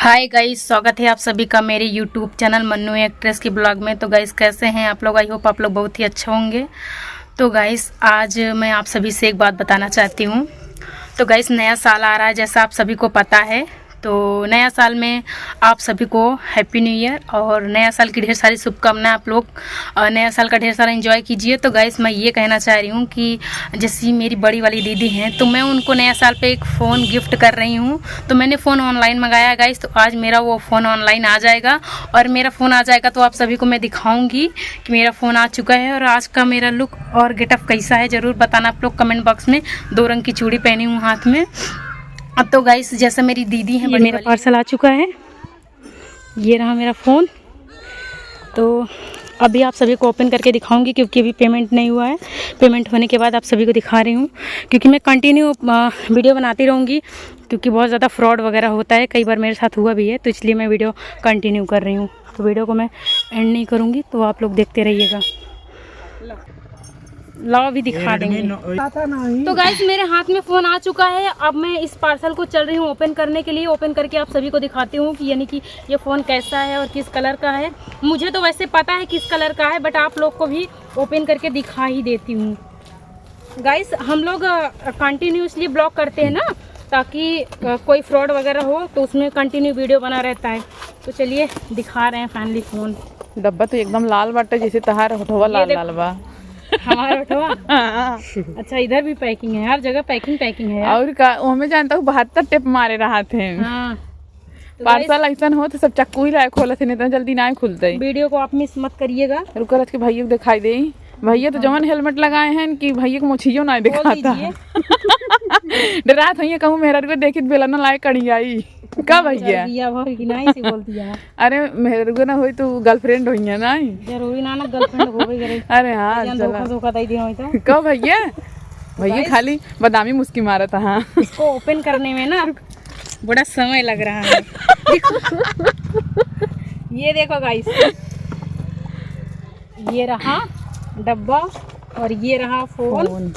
Hi guys, स्वागत है आप सभी का मेरे यूट्यूब चैनल मन्नू एक्ट्रेस की ब्लॉग में। तो गाइस कैसे हैं आप लोग? आई होप आप लोग बहुत ही अच्छे होंगे। तो गाइस आज मैं आप सभी से एक बात बताना चाहती हूँ। तो गाइस नया साल आ रहा है, जैसा आप सभी को पता है। तो नया साल में आप सभी को हैप्पी न्यू ईयर और नया साल की ढेर सारी शुभकामनाएं। आप लोग नया साल का ढेर सारा एंजॉय कीजिए। तो गाइस मैं ये कहना चाह रही हूँ कि जैसी मेरी बड़ी वाली दीदी हैं, तो मैं उनको नया साल पे एक फ़ोन गिफ्ट कर रही हूँ। तो मैंने फ़ोन ऑनलाइन मंगाया है गाइस। तो आज मेरा वो फ़ोन ऑनलाइन आ जाएगा और मेरा फ़ोन आ जाएगा तो आप सभी को मैं दिखाऊंगी कि मेरा फ़ोन आ चुका है। और आज का मेरा लुक और गेटअप कैसा है ज़रूर बताना आप लोग कमेंट बॉक्स में। 2 रंग की चूड़ी पहनी हूँ हाथ में। अब तो गाइस जैसा मेरी दीदी है, मेरा पार्सल आ चुका है। ये रहा मेरा फ़ोन। तो अभी आप सभी को ओपन करके दिखाऊंगी क्योंकि अभी पेमेंट नहीं हुआ है। पेमेंट होने के बाद आप सभी को दिखा रही हूँ क्योंकि मैं कंटिन्यू वीडियो बनाती रहूँगी क्योंकि बहुत ज़्यादा फ्रॉड वगैरह होता है। कई बार मेरे साथ हुआ भी है, तो इसलिए मैं वीडियो कंटिन्यू कर रही हूँ। तो वीडियो को मैं एंड नहीं करूँगी, तो आप लोग देखते रहिएगा। लाओ भी दिखा देंगे। तो गाइस मेरे हाथ में फ़ोन आ चुका है। अब मैं इस पार्सल को चल रही हूँ ओपन करने के लिए। ओपन करके आप सभी को दिखाती हूँ कि यानी कि ये फ़ोन कैसा है और किस कलर का है। मुझे तो वैसे पता है किस कलर का है, बट आप लोग को भी ओपन करके दिखा ही देती हूँ। गाइस हम लोग कंटिन्यूसली ब्लॉग करते हैं ना, ताकि कोई फ्रॉड वगैरह हो तो उसमें कंटिन्यू वीडियो बना रहता है। तो चलिए दिखा रहे हैं फाइनली फ़ोन। डब्बा तो एकदम लाल बाटे, जैसे तहार होठवा लाल लाल बा। हमारा उठवा। अच्छा इधर भी पैकिंग है, हर जगह पैकिंग है यार। और का हमें जानता हूँ 72 टेप मारे रहा थे। हाँ, तो पार्सल ऐसा हो तो सब चक्कू ही लाए खोला थे, नहीं तो जल्दी ना खुलते। वीडियो को आप मिस मत करिएगा। रुको रथ के भैया को दिखाई दे। भैया तो जवन हेलमेट लगाए हैं कि भैया को मुछियो ना दिखाता। डरात हुई कहूँ मेहरा को देखी बेला ना लाए कड़ी आई का भैया। अरे मेहरा ना हुई तो गर्लफ्रेंड हुई है ना, जरूरी ना गर्लफ्रेंड हो गई करे। अरे हाँ धोखा दे दिया होई तो का भैया। भैया खाली बदामी मुस्की मारा था। हाँ इसको ओपन करने में ना बड़ा समय लग रहा है। ये देखो गाइस, ये रहा डब्बा और ये रहा फोन।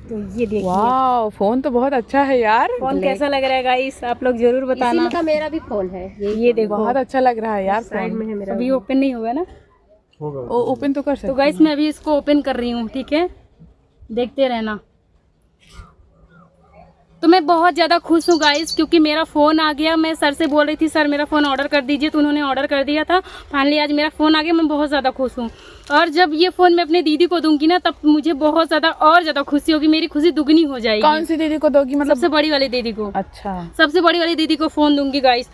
तो ये देखिए, वाह फोन तो बहुत अच्छा है यार। फोन कैसा लग रहा है गाइस आप लोग जरूर बताना। इसी में मेरा भी फोन है ये देखो बहुत अच्छा लग रहा है यार। साइड में है मेरा। अभी ओपन नहीं होगा ना, ओपन तो कर सकते। तो गाइस मैं अभी इसको ओपन कर रही हूँ, ठीक है, देखते रहना। तो मैं बहुत ज़्यादा खुश हूँ गाइस क्योंकि मेरा फ़ोन आ गया। मैं सर से बोल रही थी सर मेरा फ़ोन ऑर्डर कर दीजिए, तो उन्होंने ऑर्डर कर दिया था। फाइनली आज मेरा फ़ोन आ गया, मैं बहुत ज़्यादा खुश हूँ। और जब ये फ़ोन मैं अपने दीदी को दूंगी ना, तब मुझे बहुत ज़्यादा और ज़्यादा खुशी होगी। मेरी खुशी दुगनी हो जाएगी। कौन सी दीदी को दोगी? मतलब सबसे बड़ी वाली दीदी को। अच्छा, सबसे बड़ी वाली दीदी को फ़ोन दूंगी गाइस।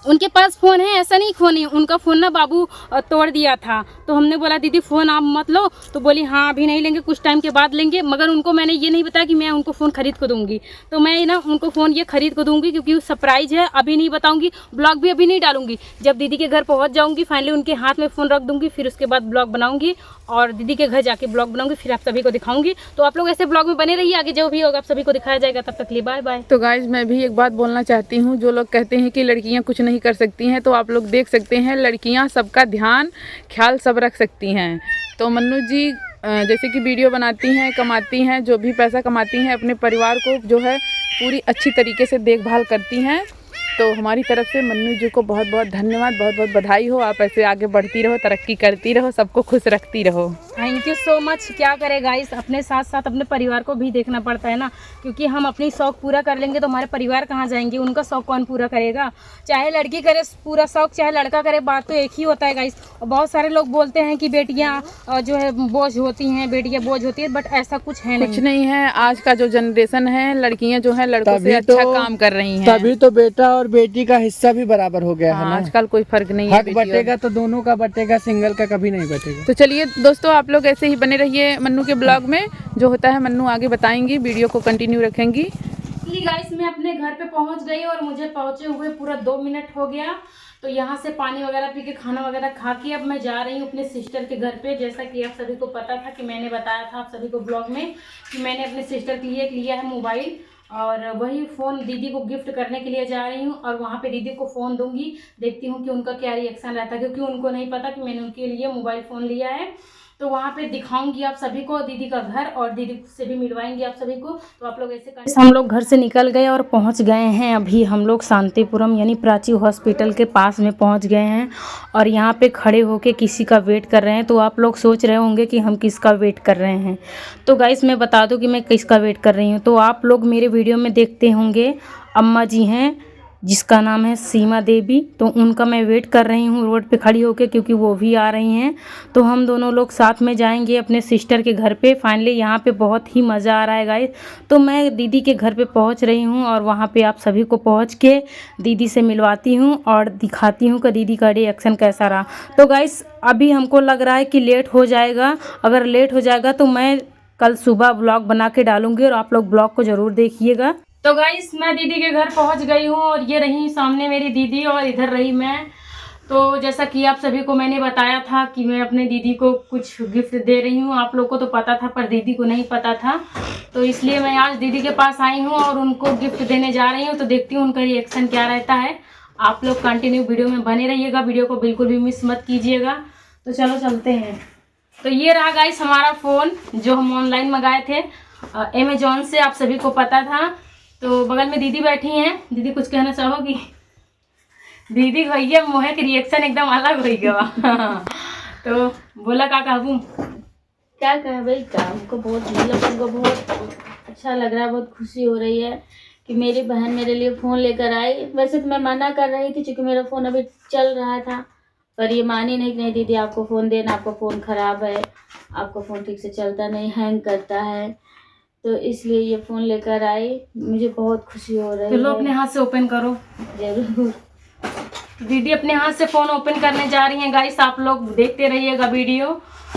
उनके पास फ़ोन है, ऐसा नहीं फ़ोन है, उनका फ़ोन ना बाबू तोड़ दिया था। तो हमने बोला दीदी फ़ोन आप मत लो, तो बोली हाँ अभी नहीं लेंगे, कुछ टाइम के बाद लेंगे। मगर उनको मैंने ये नहीं बताया कि मैं उनको फ़ोन खरीद को दूंगी। तो मैं ना उनको फ़ोन ये खरीद को दूंगी क्योंकि सरप्राइज़ है, अभी नहीं बताऊंगी। ब्लॉग भी अभी नहीं डालूंगी। जब दीदी के घर पहुँच जाऊँगी फाइनली उनके हाथ में फ़ोन रख दूँगी, फिर उसके बाद ब्लॉग बनाऊँगी और दीदी के घर जाके ब्लॉग बनाऊँगी, फिर आप सभी को दिखाऊँगी। तो आप लोग ऐसे ब्लॉग में बने रहिए, आगे जो भी होगा आप सभी को दिखाया जाएगा। तब तक के लिए बाय बाय। तो गाइज मैं भी एक बात बोलना चाहती हूँ। जो लोग कहते हैं कि लड़कियाँ कुछ नहीं कर सकती हैं, तो आप लोग देख सकते हैं लड़कियाँ सबका ध्यान ख्याल सब रख सकती हैं। तो मन्नू जी जैसे कि वीडियो बनाती हैं, कमाती हैं, जो भी पैसा कमाती हैं अपने परिवार को जो है पूरी अच्छी तरीके से देखभाल करती हैं। तो हमारी तरफ से मन्नू जी को बहुत बहुत धन्यवाद, बहुत बहुत बधाई हो। आप ऐसे आगे बढ़ती रहो, तरक्की करती रहो, सबको खुश रखती रहो। Thank you so much. क्या करें गाइस, अपने साथ साथ अपने परिवार को भी देखना पड़ता है ना, क्योंकि हम अपनी शौक पूरा कर लेंगे तो हमारे परिवार कहाँ जाएंगे, उनका शौक कौन पूरा करेगा। चाहे लड़की करे पूरा शौक, चाहे लड़का करे, बात तो एक ही होता है गाइस। और बहुत सारे लोग बोलते हैं कि बेटियाँ जो है बोझ होती हैं, बेटियाँ बोझ होती है, बट ऐसा कुछ है कुछ नहीं है। आज का जो जनरेशन है, लड़कियां जो है लड़कों से अच्छा काम कर रही हैं। तभी तो बेटा और बेटी का हिस्सा भी बराबर हो गया है ना। आजकल कोई फर्क नहीं है। हक बटेगा तो दोनों का बटेगा, सिंगल का कभी नहीं बटेगा। तो चलिए दोस्तों, आप लोग ऐसे ही बने रहिए मन्नू के ब्लॉग में। जो होता है मन्नू आगे बताएंगी, वीडियो को कंटिन्यू रखेंगी। गाइस मैं अपने घर पे पहुंच गई और मुझे पहुंचे हुए पूरा 2 मिनट हो गया। तो यहाँ से पानी वगैरह पी के, खाना वगैरह खा के अब मैं जा रही हूँ अपने सिस्टर के घर पे। जैसा कि आप सभी को पता था कि मैंने बताया था आप सभी को ब्लॉग में कि मैंने अपने सिस्टर के लिए लिया है मोबाइल, और वही फ़ोन दीदी को गिफ्ट करने के लिए जा रही हूँ। और वहाँ पे दीदी को फ़ोन दूंगी, देखती हूँ कि उनका क्या रिएक्शन रहता है, क्योंकि उनको नहीं पता कि मैंने उनके लिए मोबाइल फ़ोन लिया है। तो वहाँ पे दिखाऊंगी आप सभी को दीदी का घर, और दीदी से भी मिलवाएंगे आप सभी को। तो आप लोग ऐसे करें। हम लोग घर से निकल गए और पहुँच गए हैं अभी हम लोग शांतिपुरम यानी प्राची हॉस्पिटल के पास में पहुँच गए हैं, और यहाँ पे खड़े होके किसी का वेट कर रहे हैं। तो आप लोग सोच रहे होंगे कि हम किसका वेट कर रहे हैं। तो गाइस मैं बता दूं कि मैं किसका वेट कर रही हूँ। तो आप लोग मेरे वीडियो में देखते होंगे, अम्मा जी हैं जिसका नाम है सीमा देवी, तो उनका मैं वेट कर रही हूँ रोड पे खड़ी होके, क्योंकि वो भी आ रही हैं। तो हम दोनों लोग साथ में जाएंगे अपने सिस्टर के घर पे। फाइनली यहाँ पे बहुत ही मज़ा आ रहा है गाइस। तो मैं दीदी के घर पे पहुँच रही हूँ, और वहाँ पे आप सभी को पहुँच के दीदी से मिलवाती हूँ और दिखाती हूँ कि दीदी का रिएक्शन कैसा रहा। तो गाइस अभी हमको लग रहा है कि लेट हो जाएगा। अगर लेट हो जाएगा तो मैं कल सुबह ब्लॉग बना के डालूंगी, और आप लोग ब्लॉग को ज़रूर देखिएगा। तो गाइस मैं दीदी के घर पहुंच गई हूं, और ये रही सामने मेरी दीदी और इधर रही मैं। तो जैसा कि आप सभी को मैंने बताया था कि मैं अपने दीदी को कुछ गिफ्ट दे रही हूं। आप लोग को तो पता था पर दीदी को नहीं पता था, तो इसलिए मैं आज दीदी के पास आई हूं और उनको गिफ्ट देने जा रही हूं। तो देखती हूँ उनका रिएक्शन क्या रहता है। आप लोग कंटिन्यू वीडियो में बने रहिएगा, वीडियो को बिल्कुल भी मिस मत कीजिएगा। तो चलो चलते हैं। तो ये रहा गाइस हमारा फ़ोन जो हम ऑनलाइन मंगाए थे अमेजोन से, आप सभी को पता था। तो बगल में दीदी बैठी हैं। दीदी कुछ कहना चाहोगी? दीदी भैया मोहे के रिएक्शन एकदम अलग हो गया। तो बोला का कहूँ, क्या कहे भाई, काम को बहुत मतलब हमको बहुत अच्छा लग रहा है, बहुत खुशी हो रही है कि मेरी बहन मेरे लिए फ़ोन लेकर आई। वैसे तो मैं मना कर रही थी क्योंकि मेरा फ़ोन अभी चल रहा था, पर ये मानी नहीं कि नहीं दीदी आपको फ़ोन देना, आपका फ़ोन ख़राब है, आपका फ़ोन ठीक से चलता नहीं, हैंग करता है। तो इसलिए ये फ़ोन लेकर आई। मुझे बहुत खुशी हो रही है। तो लो अपने हाथ से ओपन करो। जरूर। दीदी अपने हाथ से फ़ोन ओपन करने जा रही हैं गाइस। आप लोग देखते रहिएगा वीडियो,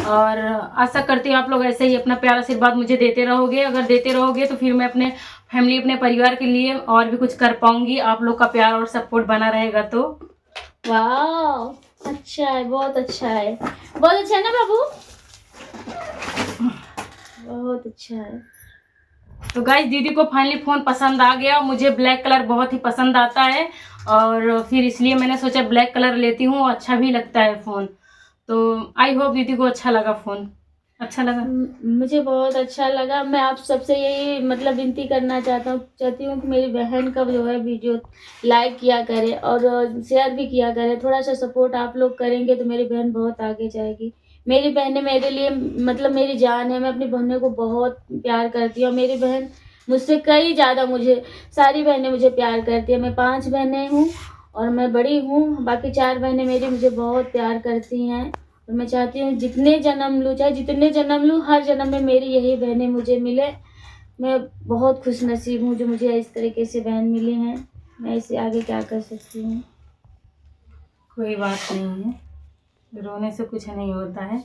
और आशा करती हूँ आप लोग ऐसे ही अपना प्यार आशीर्वाद मुझे देते रहोगे। अगर देते रहोगे तो फिर मैं अपने फैमिली, अपने परिवार के लिए और भी कुछ कर पाऊंगी। आप लोग का प्यार और सपोर्ट बना रहेगा तो। वाह, अच्छा है, बहुत अच्छा है, बहुत अच्छा है ना बाबू, बहुत अच्छा है। तो गाइस दीदी को फाइनली फ़ोन पसंद आ गया। मुझे ब्लैक कलर बहुत ही पसंद आता है, और फिर इसलिए मैंने सोचा ब्लैक कलर लेती हूँ, अच्छा भी लगता है फ़ोन। तो आई होप दीदी को अच्छा लगा फ़ोन। अच्छा लगा? मुझे बहुत अच्छा लगा। मैं आप सबसे यही मतलब विनती करना चाहती हूँ कि मेरी बहन का जो है वीडियो लाइक किया करे और शेयर भी किया करे। थोड़ा सा सपोर्ट आप लोग करेंगे तो मेरी बहन बहुत आगे जाएगी। मेरी बहनें मेरे लिए मतलब मेरी जान है। मैं अपनी बहनों को बहुत प्यार करती हूँ, और मेरी बहन मुझसे कई ज़्यादा, मुझे सारी बहनें मुझे प्यार करती है। मैं 5 बहनें हूँ और मैं बड़ी हूँ, बाकी 4 बहनें मेरी मुझे बहुत प्यार करती हैं। और मैं चाहती हूँ जितने जन्म लूँ, चाहे जितने जन्म लूँ, हर जन्म में मेरी यही बहनें मुझे मिले। मैं बहुत खुश नसीब हूँ जो मुझे इस तरीके से बहन मिली हैं। मैं इससे आगे क्या कर सकती हूँ। कोई बात नहीं है, रोने से कुछ नहीं होता है।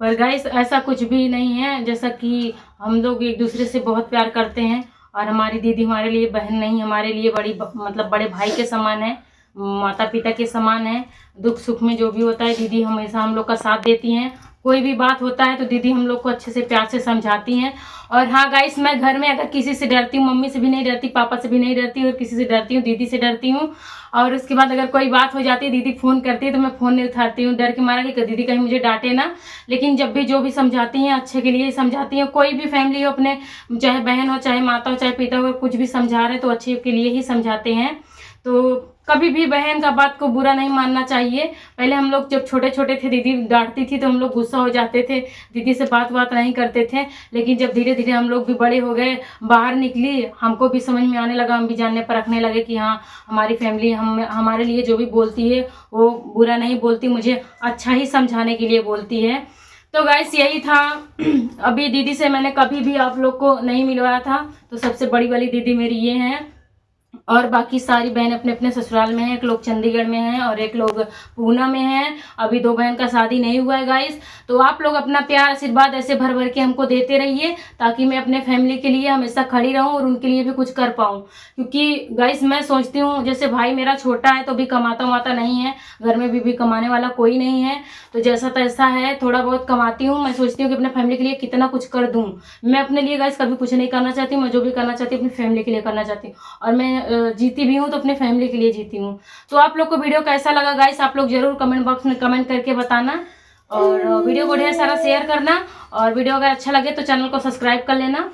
पर गाइस ऐसा कुछ भी नहीं है, जैसा कि हम लोग एक दूसरे से बहुत प्यार करते हैं, और हमारी दीदी हमारे लिए बहन नहीं, हमारे लिए मतलब बड़े भाई के समान है, माता पिता के समान है। दुख सुख में जो भी होता है दीदी हमेशा हम लोग का साथ देती हैं। कोई भी बात होता है तो दीदी हम लोग को अच्छे से प्यार से समझाती हैं। और हाँ गाइस, मैं घर में अगर किसी से डरती हूँ, मम्मी से भी नहीं डरती, पापा से भी नहीं डरती, और किसी से डरती हूँ दीदी से डरती हूँ। और उसके बाद अगर कोई बात हो जाती है, दीदी फ़ोन करती है तो मैं फ़ोन नहीं उठाती हूँ, डर के मारा कि दीदी कहीं मुझे डांटे ना। लेकिन जब भी जो भी समझाती हैं अच्छे के लिए ही समझाती हैं। कोई भी फैमिली हो, अपने चाहे बहन हो, चाहे माता हो, चाहे पिता हो, कुछ भी समझा रहे हैं तो अच्छे के लिए ही समझाते हैं। तो कभी भी बहन का बात को बुरा नहीं मानना चाहिए। पहले हम लोग जब छोटे छोटे थे, दीदी डांटती थी तो हम लोग गुस्सा हो जाते थे, दीदी से बात नहीं करते थे। लेकिन जब धीरे धीरे हम लोग भी बड़े हो गए, बाहर निकली, हमको भी समझ में आने लगा, हम भी जानने परखने लगे कि हाँ हमारी फैमिली हमारे लिए जो भी बोलती है वो बुरा नहीं बोलती, मुझे अच्छा ही समझाने के लिए बोलती है। तो गाइस यही था। अभी दीदी से मैंने कभी भी आप लोग को नहीं मिलवाया था, तो सबसे बड़ी वाली दीदी मेरी ये हैं, और बाकी सारी बहन अपने अपने ससुराल में हैं। एक लोग चंडीगढ़ में हैं और एक लोग पूना में हैं। अभी 2 बहन का शादी नहीं हुआ है गाइस। तो आप लोग अपना प्यार आशीर्वाद ऐसे भर भर के हमको देते रहिए, ताकि मैं अपने फैमिली के लिए हमेशा खड़ी रहूं और उनके लिए भी कुछ कर पाऊं। क्योंकि गाइस मैं सोचती हूँ जैसे भाई मेरा छोटा है तो भी कमाता वाता नहीं है, घर में भी कमाने वाला कोई नहीं है, तो जैसा तैसा है थोड़ा बहुत कमाती हूँ। मैं सोचती हूँ कि अपने फैमिली के लिए कितना कुछ कर दूँ। मैं अपने लिए गाइस कभी कुछ नहीं करना चाहती। मैं जो भी करना चाहती हूँ अपनी फैमिली के लिए करना चाहती हूँ, और मैं जीती भी हूँ तो अपने फैमिली के लिए जीती हूँ। तो आप लोग को वीडियो कैसा लगा गाइस, आप लोग जरूर कमेंट बॉक्स में कमेंट करके बताना। और वीडियो को ढेर सारा शेयर करना, और वीडियो अगर अच्छा लगे तो चैनल को सब्सक्राइब कर लेना।